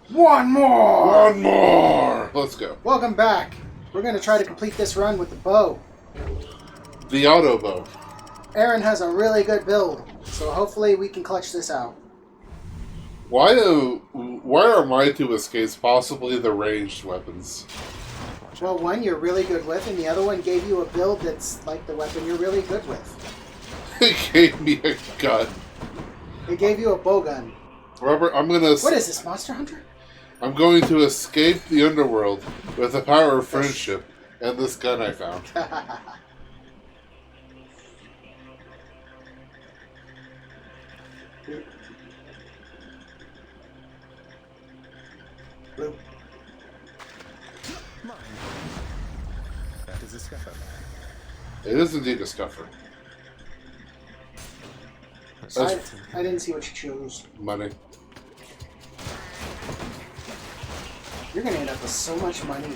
One more! One more! Let's go. Welcome back. We're going to try to complete this run with the bow. The auto bow. Aaron has a really good build, so hopefully we can clutch this out. Why are my two escapes possibly the ranged weapons? Well, one you're really good with, and the other one gave you a build that's like the weapon you're really good with. It gave me a gun. It gave you a bow gun. Robert, I'm gonna... What is this, Monster Hunter? I'm going to escape the underworld with the power of friendship and this gun I found. Blue. That is a scuffer. It is indeed a scuffer. I didn't see what you chose. Money. You're going to end up with so much money.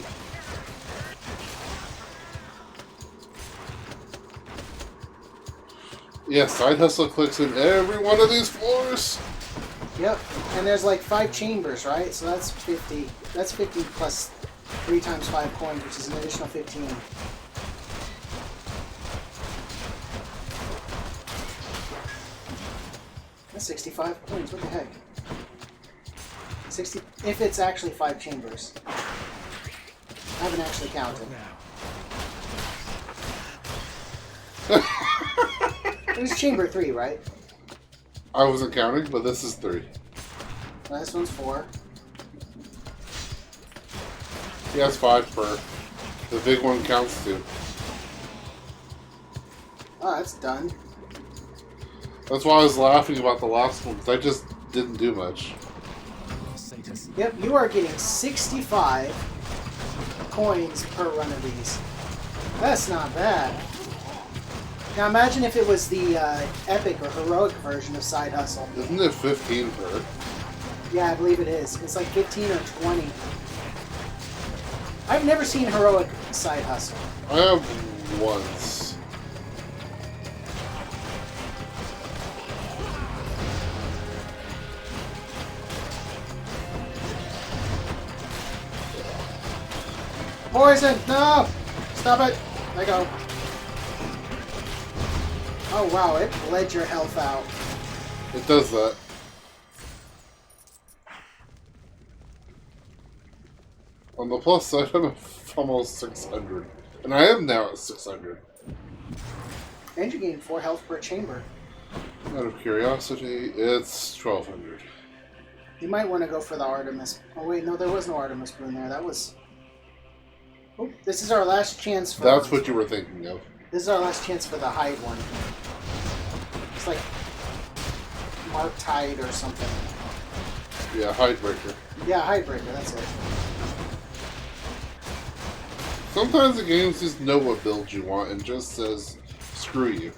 Yeah, side hustle clicks in every one of these floors. Yep, and there's like 5 chambers, right? So that's 50. That's 50 plus 3 times 5 coins, which is an additional 15. That's 65 coins. What the heck? 60. If it's actually 5 chambers. I haven't actually counted. It was chamber 3, right? I wasn't counting, but this is 3. Last one's 4. He has 5 per. The big one counts too. Oh, that's done. That's why I was laughing about the last one, because I just didn't do much. Yep, you are getting 65 coins per run of these. That's not bad. Now imagine if it was the epic or heroic version of Side Hustle. Isn't it 15 per? Yeah, I believe it is. It's like 15 or 20. I've never seen heroic Side Hustle. I have once. Poison! No! Stop it! Let go. Oh wow, it bled your health out. It does that. On the plus side, I'm almost 600. And I am now at 600. And you gain 4 health per chamber. Out of curiosity, it's 1200. You might want to go for the Artemis. Oh wait, no, there was no Artemis Boon there. That was... Oh, this is our last chance for... That's what you were thinking of. This is our last chance for the hide one. It's like Mark Tide or something. Yeah, Hidebreaker. Yeah, Hidebreaker, that's it. Sometimes the games just know what build you want and just says, screw you.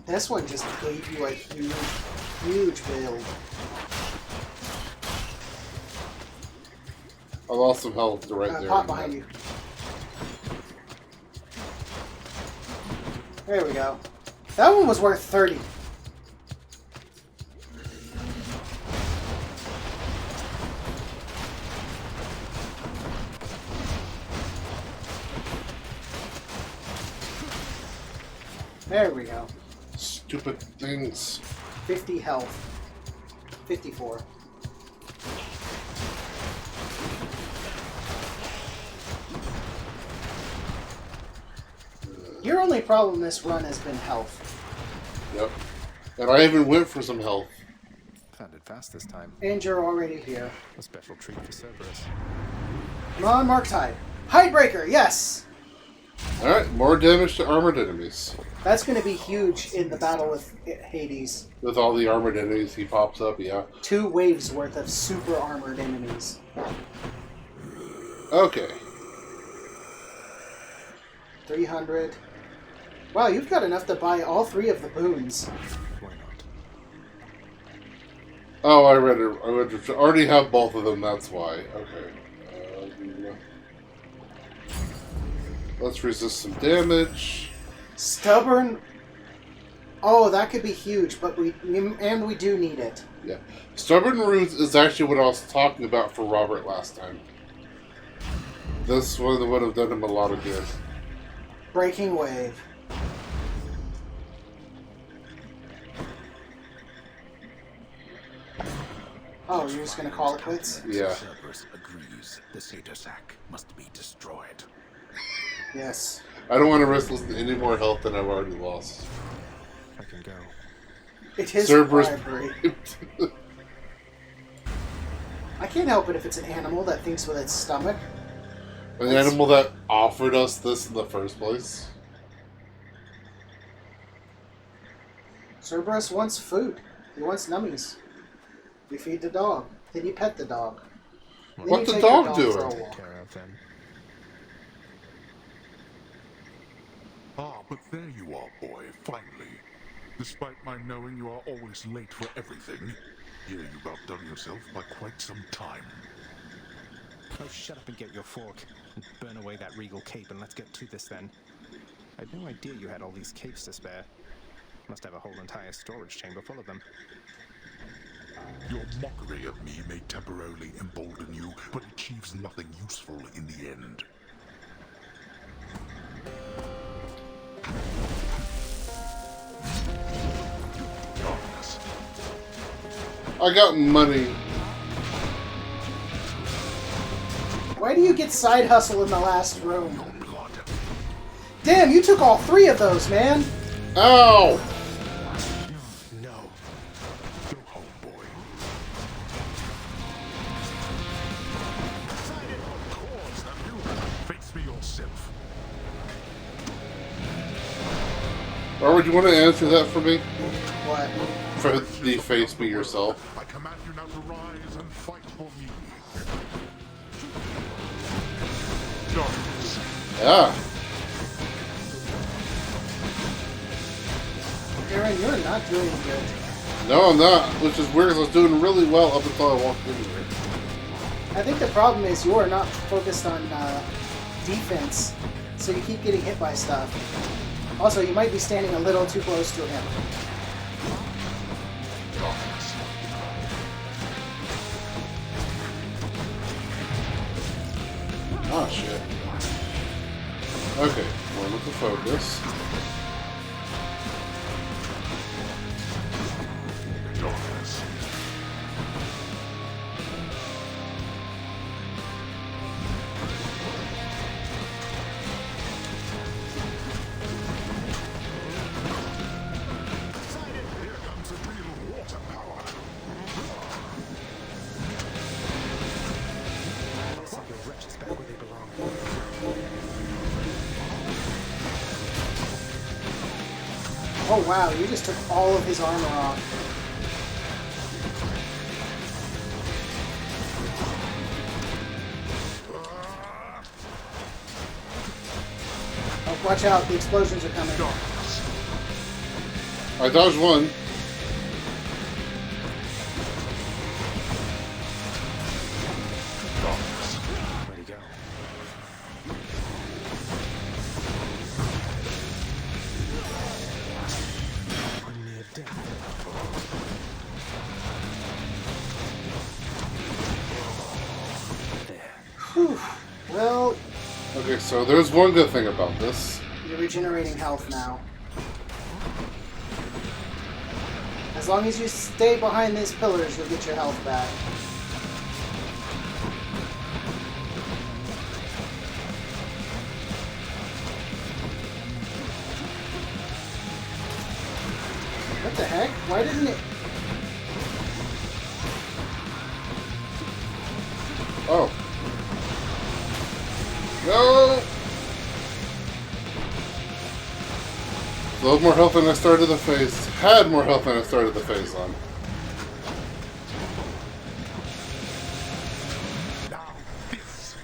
This one just gave you a huge, huge build. I lost some health right there. Pop behind you. There we go. That one was worth 30. There we go. Stupid things. 50 health. 54. Your only problem this run has been health. Yep. And I even went for some health. Found it fast this time. And you're already here. A special treat for Cerberus. Come on, Mark Tide. Hidebreaker, yes! Alright, more damage to armored enemies. That's going to be huge in the battle with Hades. With all the armored enemies he pops up, yeah. 2 waves worth of super armored enemies. Okay. 300. Wow, you've got enough to buy all 3 of the boons. Why not? Oh, I read it. I already have both of them, that's why. Okay. Let's resist some damage. Stubborn Oh, that could be huge, but we do need it. Yeah. Stubborn Roots is actually what I was talking about for Robert last time. This one would have done him a lot of good. Breaking Wave. Oh, you're just gonna call it quits? Yeah. Cerberus agrees. The Satyr Sack must be destroyed. Yes. I don't want to risk losing any more health than I've already lost. I can go. It is Cerberus. bribery. I can't help it if it's an animal that thinks with its stomach. An animal that offered us this in the first place. Cerberus wants food. He wants nummies. You feed the dog. Then you pet the dog. Then What you the take dog for a doing? walk. Take care of them. Ah, but there you are, boy, finally. Despite my knowing you are always late for everything, here you've outdone yourself by quite some time. Oh, shut up and get your fork. And burn away that regal cape and let's get to this then. I had no idea you had all these capes to spare. Must have a whole entire storage chamber full of them. Your mockery of me may temporarily embolden you, but achieves nothing useful in the end. Darkness. I got money. Why do you get side hustle in the last room? Your blood. Damn, you took all 3 of those, man! Ow! No. Go home, boy. Of course, now you face me yourself. Robert, do you want to answer that for me? What? For the face me yourself. I command you now to rise and fight for me. Darkness. Yeah. Aaron, you're not doing good. No, I'm not. Which is weird because I was doing really well up until I walked in here. I think the problem is you are not focused on defense, so you keep getting hit by stuff. Also, you might be standing a little too close to him. Darkness. Oh, shit. Okay, moment to focus. Darkness. Here comes a real water power. Send your wretches back where they belong. Oh wow, you just took all of his armor off. Oh, watch out, the explosions are coming. Darkness. I dodged one. Darkness. Where'd he go? I'm near death. There. Whew. Well, Okay, so there's one good thing about this. you're regenerating health now. As long as you stay behind these pillars, you'll get your health back. What the heck? Why didn't it... Oh. No! Still have more health than I started the phase. Had more health than I started the phase on. Now this.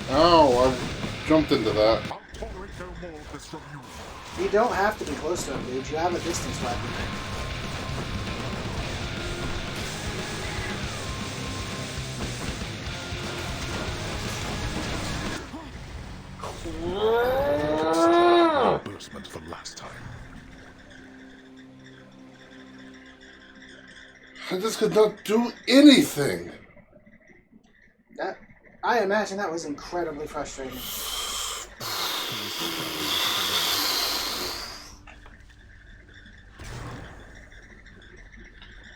Oh, I jumped into that. I'll tolerate no more of this from you. You don't have to be close to him, dude. You have a distance weapon. embarrassment from last time. I just could not do anything. That, I imagine that was incredibly frustrating.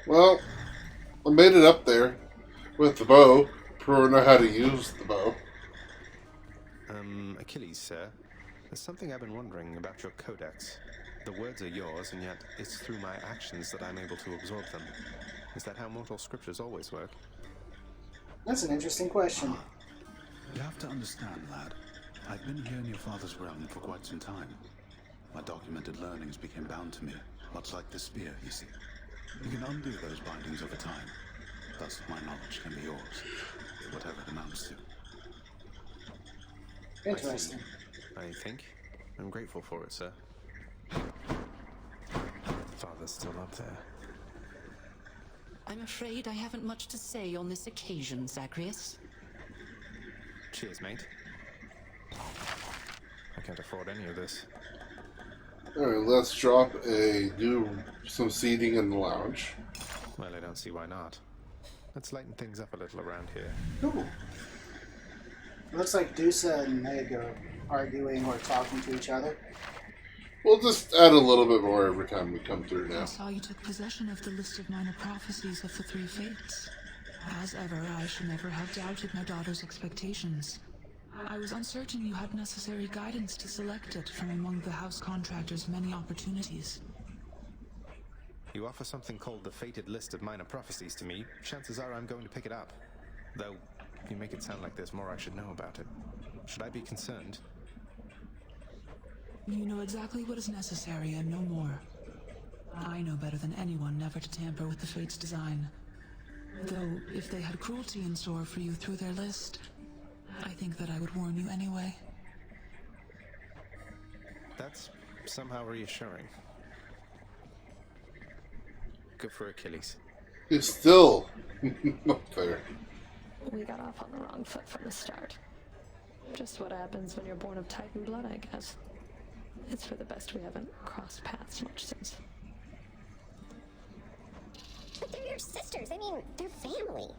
Well, I made it up there with the bow. Pro know how to use the bow. Achilles, sir. There's something I've been wondering about your codex. The words are yours, and yet it's through my actions that I'm able to absorb them. Is that how mortal scriptures always work? That's an interesting question. You have to understand, lad. I've been here in your father's realm for quite some time. My documented learnings became bound to me, much like the spear, you see. You can undo those bindings over time. Thus, my knowledge can be yours, whatever it amounts to. Interesting. I think. I'm grateful for it, sir. Father's still up there. I'm afraid I haven't much to say on this occasion, Zagreus. Cheers, mate. I can't afford any of this. Alright, let's drop some seating in the lounge. Well, I don't see why not. Let's lighten things up a little around here. Ooh. Looks like Dusa and Meg are arguing or talking to each other. We'll just add a little bit more every time we come through now. I saw you took possession of the list of minor prophecies of the three fates. As ever, I should never have doubted my daughter's expectations. I was uncertain you had necessary guidance to select it from among the house contractor's many opportunities. You offer something called the Fated List of Minor Prophecies to me, chances are I'm going to pick it up. Though, you make it sound like there's more I should know about it. Should I be concerned? You know exactly what is necessary and no more. I know better than anyone never to tamper with the Fate's design. Though, if they had cruelty in store for you through their list, I think that I would warn you anyway. That's somehow reassuring. Good for Achilles. He's still up there. We got off on the wrong foot from the start. Just what happens when you're born of Titan blood, I guess. It's for the best we haven't crossed paths much since. But they're your sisters. I mean, they're family.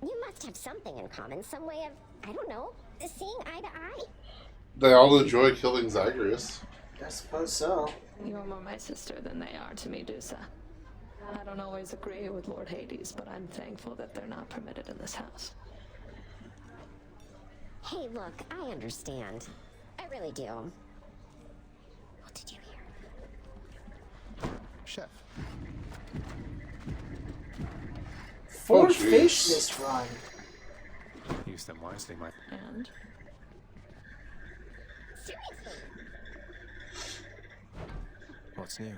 You must have something in common, some way of, I don't know, seeing eye to eye. They all enjoy killing Zagreus. I suppose so. You're more my sister than they are to me, Dusa. I don't always agree with Lord Hades, but I'm thankful that they're not permitted in this house. Hey, look, I understand. I really do. What did you hear? Chef. Four Oh, fish jeez. this run. Use them wisely, my... And Seriously? What's new?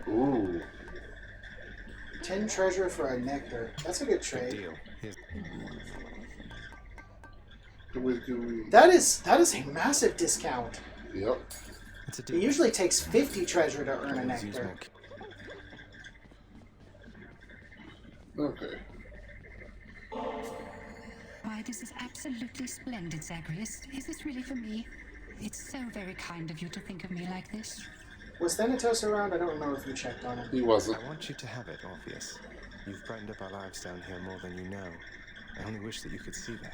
Ooh. 10 treasure for a nectar. That's a good Good trade. deal. Here's... Do we... That is a massive discount. Yep. It's a It deal. usually takes 50 treasure to earn a Always use nectar. Okay. Why, this is absolutely splendid, Zagreus. Is this really for me? It's so very kind of you to think of me like this. Was Thanatos around? I don't know if you checked on him. He wasn't. I want you to have it, Orpheus. You've brightened up our lives down here more than you know. I only wish that you could see that.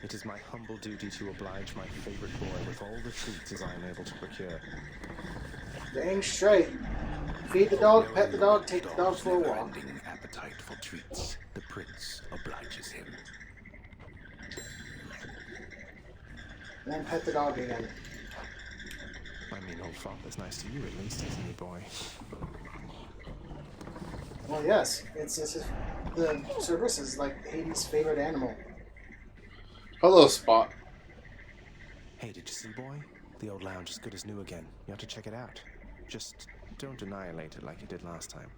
It is my humble duty to oblige my favorite boy with all the treats I am able to procure. Dang straight. Feed the dog, pet the dog, take the dog for a walk. Never-ending appetite for treats. The prince obliges him. And then pet the dog again. I mean, old father's nice to you at least, isn't he, boy? Well, yes. It's the Cerberus is like Hades' favorite animal. Hello, Spot. Hey, did you see, boy? The old lounge is good as new again. You have to check it out. Just don't annihilate it like you did last time.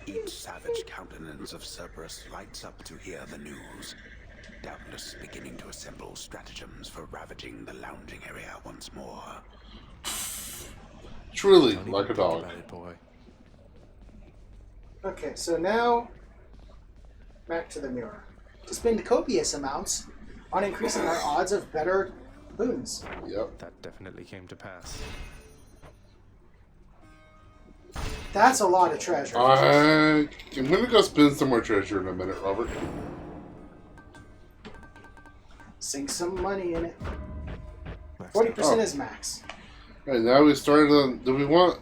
Each savage countenance of Cerberus lights up to hear the news. Doubtless beginning to assemble stratagems for ravaging the lounging area once more. Truly, Don't like even a think dog. about it, boy. Okay, so now Back to the mirror. To spend copious amounts on increasing our odds of better boons. Yep. That definitely came to pass. That's a lot of treasure. I'm gonna go spend some more treasure in a minute, Robert. Sink some money in it. 40% is max. Alright, now we started on... Do we want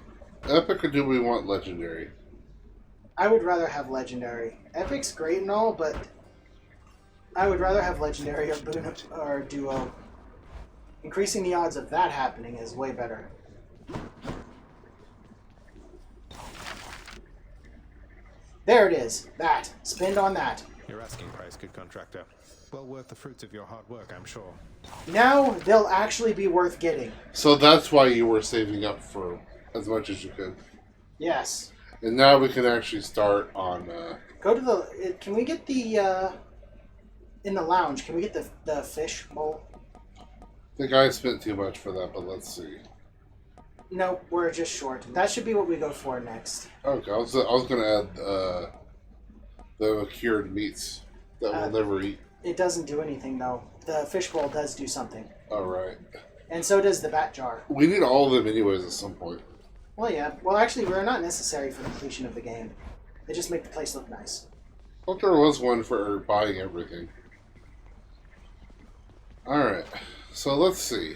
epic or do we want legendary? I would rather have legendary. Epic's great and all, but I would rather have legendary or boon or duo. Increasing the odds of that happening is way better. There it is. That. Spend on that. Your asking price, good contractor. Well worth the fruits of your hard work, I'm sure. Now they'll actually be worth getting. So that's why you were saving up for as much as you could. Yes. And now we can actually start on... Go to the... Can we get the... in the lounge, can we get the fish bowl? I think I spent too much for that, but let's see. No, we're just short. That should be what we go for next. Okay, I was going to add the cured meats that we'll never eat. It doesn't do anything, though. The fish bowl does do something. Alright. And so does the bat jar. We need all of them anyways at some point. Well, yeah. Well, actually, they're not necessary for the completion of the game. They just make the place look nice. I thought there was one for buying everything. Alright, so let's see.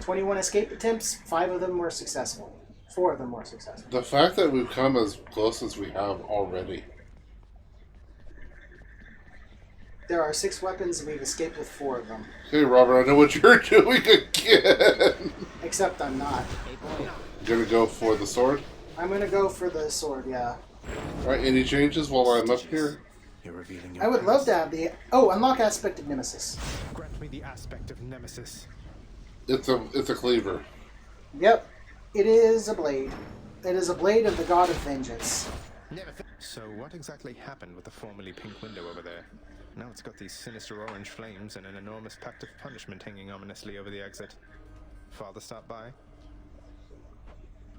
21 escape attempts, 5 of them were successful. 4 of them were successful. The fact that we've come as close as we have already. There are 6 weapons, and we've escaped with 4 of them. Okay, Robert, I know what you're doing again. Except I'm not. You're gonna go for the sword? I'm gonna go for the sword, yeah. Alright, any changes while I'm up here? You're revealing your I would love to have the... Oh, unlock aspect of Nemesis. Grant me the aspect of Nemesis. It's a cleaver. Yep. It is a blade. It is a blade of the god of vengeance. So what exactly happened with the formerly pink window over there? Now it's got these sinister orange flames and an enormous pact of punishment hanging ominously over the exit. Father stopped by?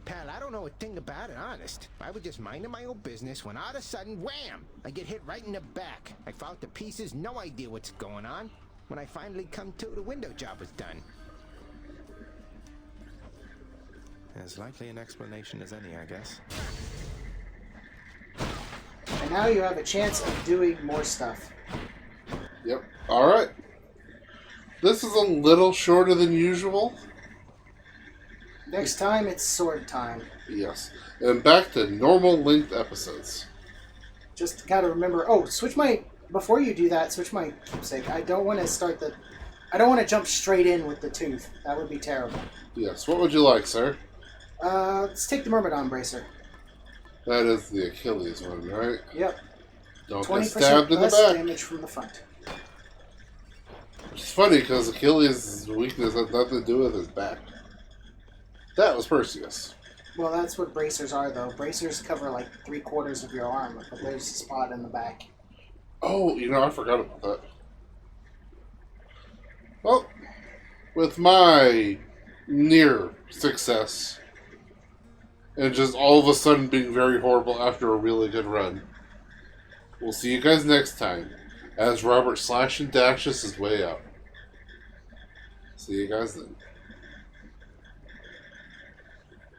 Pal, I don't know a thing about it, honest. I was just minding my own business when all of a sudden, wham! I get hit right in the back. I fall to pieces, no idea what's going on. When I finally come to, the window job was done. As likely an explanation as any, I guess. And now you have a chance of doing more stuff. Yep. Alright. This is a little shorter than usual. Next time, it's sword time. Yes. And back to normal length episodes. Just gotta remember... Oh, switch my... Before you do that, switch my keepsake. I don't want to start the... I don't want to jump straight in with the tooth. That would be terrible. Yes. What would you like, sir? Let's take the Myrmidon Bracer. That is the Achilles one, right? Yep. Don't 20% get stabbed in the less back. damage from the front. It's funny because Achilles' weakness has nothing to do with his back. That was Perseus. Well, that's what bracers are, though. Bracers cover like 3/4 of your arm, but there's a spot in the back. Oh, I forgot about that. Well, with my near success, and just all of a sudden being very horrible after a really good run, we'll see you guys next time, as Robert slash and dashes his way out. See you guys then.